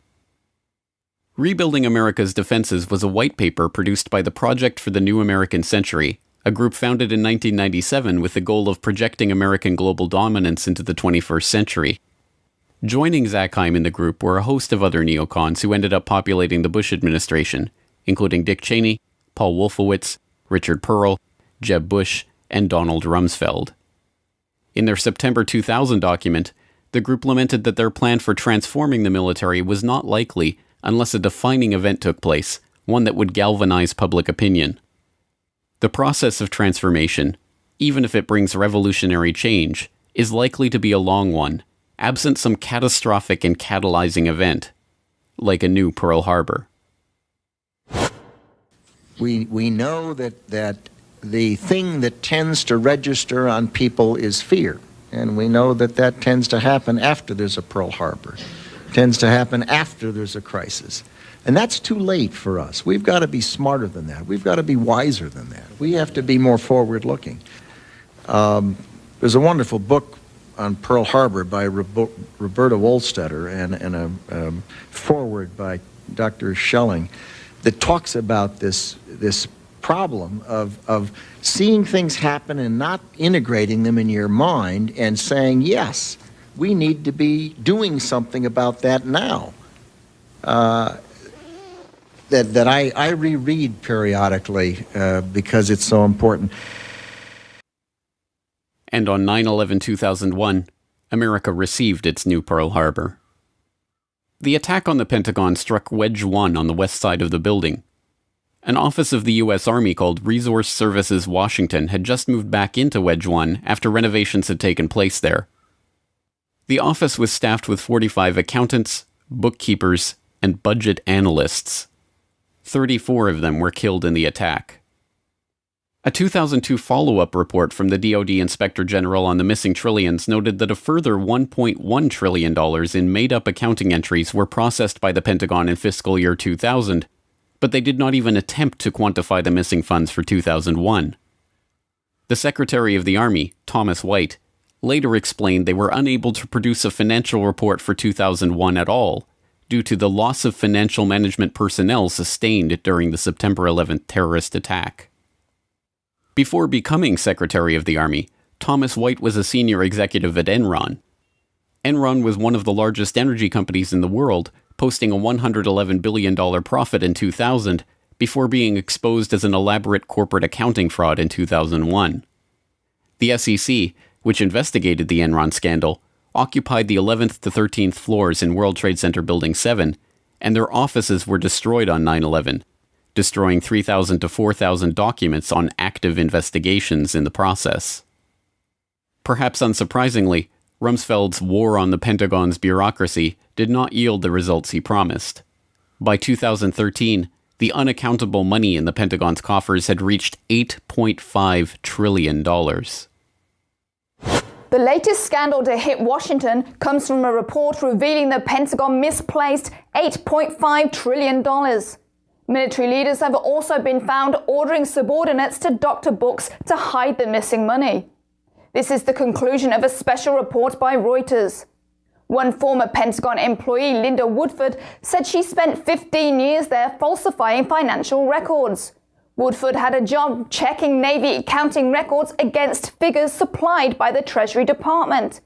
Rebuilding America's Defenses was a white paper produced by the Project for the New American Century, a group founded in 1997 with the goal of projecting American global dominance into the 21st century. Joining Zakheim in the group were a host of other neocons who ended up populating the Bush administration, including Dick Cheney, Paul Wolfowitz, Richard Pearl, Jeb Bush, and Donald Rumsfeld. In their September 2000 document, the group lamented that their plan for transforming the military was not likely unless a defining event took place, one that would galvanize public opinion. The process of transformation, even if it brings revolutionary change, is likely to be a long one, absent some catastrophic and catalyzing event, like a new Pearl Harbor. We know that the thing that tends to register on people is fear, and we know that tends to happen after there's a Pearl Harbor. It tends to happen after there's a crisis. And that's too late for us. We've got to be smarter than that. We've got to be wiser than that. We have to be more forward-looking. There's a wonderful book on Pearl Harbor by Roberta Wohlstetter and a foreword by Dr. Schelling that talks about this problem of seeing things happen and not integrating them in your mind and saying, yes, we need to be doing something about that now. That I reread periodically because it's so important. And on 9/11/2001, America received its new Pearl Harbor. The attack on the Pentagon struck Wedge 1 on the west side of the building. An office of the U.S. Army called Resource Services Washington had just moved back into Wedge 1 after renovations had taken place there. The office was staffed with 45 accountants, bookkeepers, and budget analysts. 34 of them were killed in the attack. A 2002 follow-up report from the DoD Inspector General on the missing trillions noted that a further $1.1 trillion in made-up accounting entries were processed by the Pentagon in fiscal year 2000, but they did not even attempt to quantify the missing funds for 2001. The Secretary of the Army, Thomas White, later explained they were unable to produce a financial report for 2001 at all, due to the loss of financial management personnel sustained during the September 11th terrorist attack. Before becoming Secretary of the Army, Thomas White was a senior executive at Enron. Enron was one of the largest energy companies in the world, posting a $111 billion profit in 2000, before being exposed as an elaborate corporate accounting fraud in 2001. The SEC, which investigated the Enron scandal, occupied the 11th to 13th floors in World Trade Center Building 7, and their offices were destroyed on 9/11, destroying 3,000 to 4,000 documents on active investigations in the process. Perhaps unsurprisingly, Rumsfeld's war on the Pentagon's bureaucracy did not yield the results he promised. By 2013, the unaccountable money in the Pentagon's coffers had reached $8.5 trillion. The latest scandal to hit Washington comes from a report revealing the Pentagon misplaced $8.5 trillion. Military leaders have also been found ordering subordinates to doctor books to hide the missing money. This is the conclusion of a special report by Reuters. One former Pentagon employee, Linda Woodford, said she spent 15 years there falsifying financial records. Woodford had a job checking Navy accounting records against figures supplied by the Treasury Department.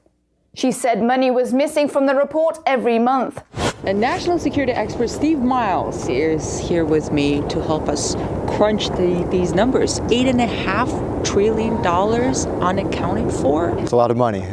She said money was missing from the report every month. And national security expert Steve Miles is here with me to help us crunch these numbers. $8.5 trillion unaccounted for. It's a lot of money.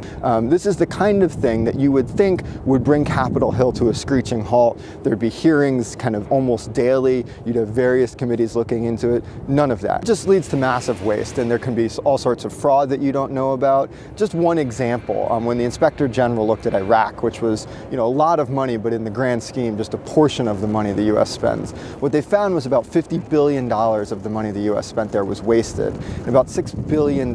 This is the kind of thing that you would think would bring Capitol Hill to a screeching halt. There'd be hearings kind of almost daily. You'd have various committees looking into it. None of that. It just leads to massive waste, and there can be all sorts of fraud that you don't know about. Just one example, when the Inspector General looked at Iraq, which was, a lot of money, but in the grand scheme, just a portion of the money the U.S. spends. What they found was about $50 billion of the money the U.S. spent there was wasted, and about $6 billion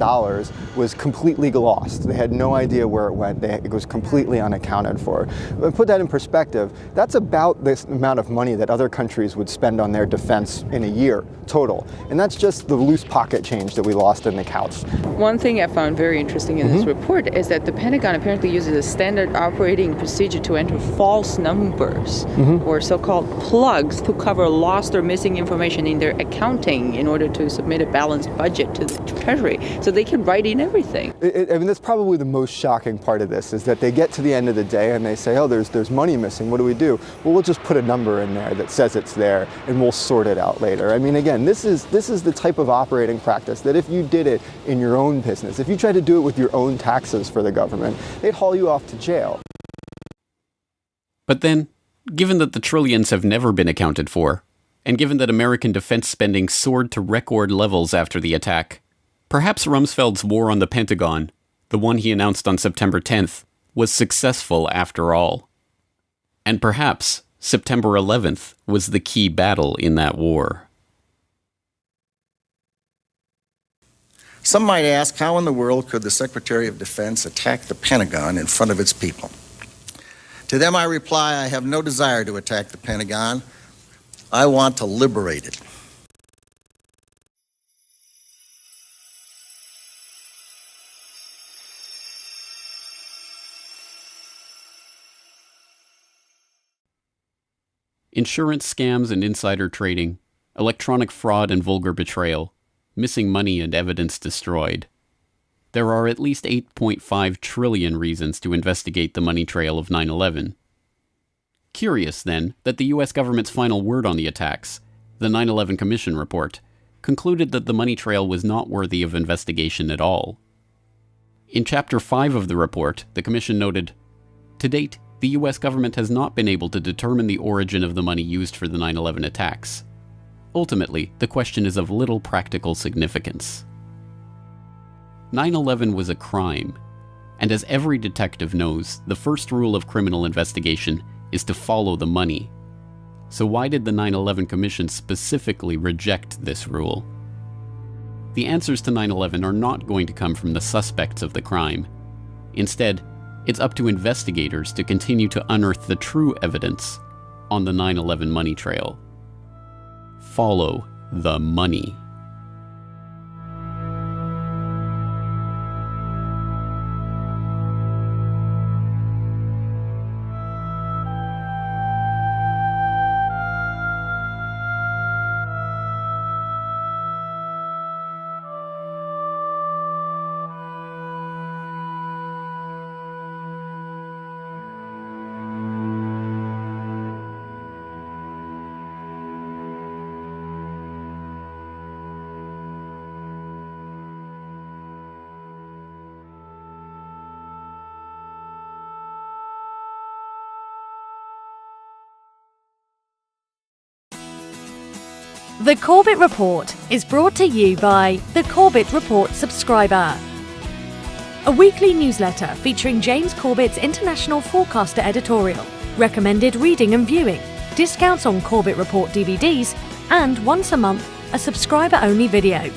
was completely lost. They had no idea where it went. It was completely unaccounted for. And put that in perspective, that's about this amount of money that other countries would spend on their defense in a year total. And that's just the loose pocket change that we lost in the couch. One thing I found very interesting in this report is that the Pentagon apparently uses a standard operating procedure to enter false numbers or so-called plugs to cover lost or missing information in their accounting in order to submit a balanced budget to the Treasury. So they can write in everything. I mean, that's probably the most shocking part of this, is that they get to the end of the day and they say, oh, there's money missing. What do we do? Well, we'll just put a number in there that says it's there and we'll sort it out later. I mean, again, this is the type of operating practice that if you did it in your own business, if you tried to do it with your own taxes for the government, they'd haul you off to jail. But then, given that the trillions have never been accounted for, and given that American defense spending soared to record levels after the attack, perhaps Rumsfeld's war on the Pentagon, the one he announced on September 10th, was successful after all. And perhaps September 11th was the key battle in that war. Some might ask, how in the world could the Secretary of Defense attack the Pentagon in front of its people? To them I reply, I have no desire to attack the Pentagon. I want to liberate it. Insurance scams and insider trading, electronic fraud and vulgar betrayal, missing money and evidence destroyed. There are at least 8.5 trillion reasons to investigate the money trail of 9/11. Curious, then, that the U.S. government's final word on the attacks, the 9/11 Commission report, concluded that the money trail was not worthy of investigation at all. In Chapter 5 of the report, the Commission noted, "To date, the U.S. government has not been able to determine the origin of the money used for the 9/11 attacks. Ultimately, the question is of little practical significance." 9/11 was a crime, and as every detective knows, the first rule of criminal investigation is to follow the money. So why did the 9/11 Commission specifically reject this rule? The answers to 9/11 are not going to come from the suspects of the crime. Instead, it's up to investigators to continue to unearth the true evidence on the 9/11 money trail. Follow the money. The Corbett Report is brought to you by the Corbett Report subscriber, a weekly newsletter featuring James Corbett's International Forecaster editorial, recommended reading and viewing, discounts on Corbett Report DVDs, and once a month, a subscriber-only video.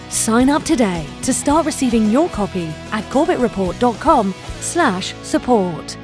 Sign up today to start receiving your copy at corbettreport.com/support.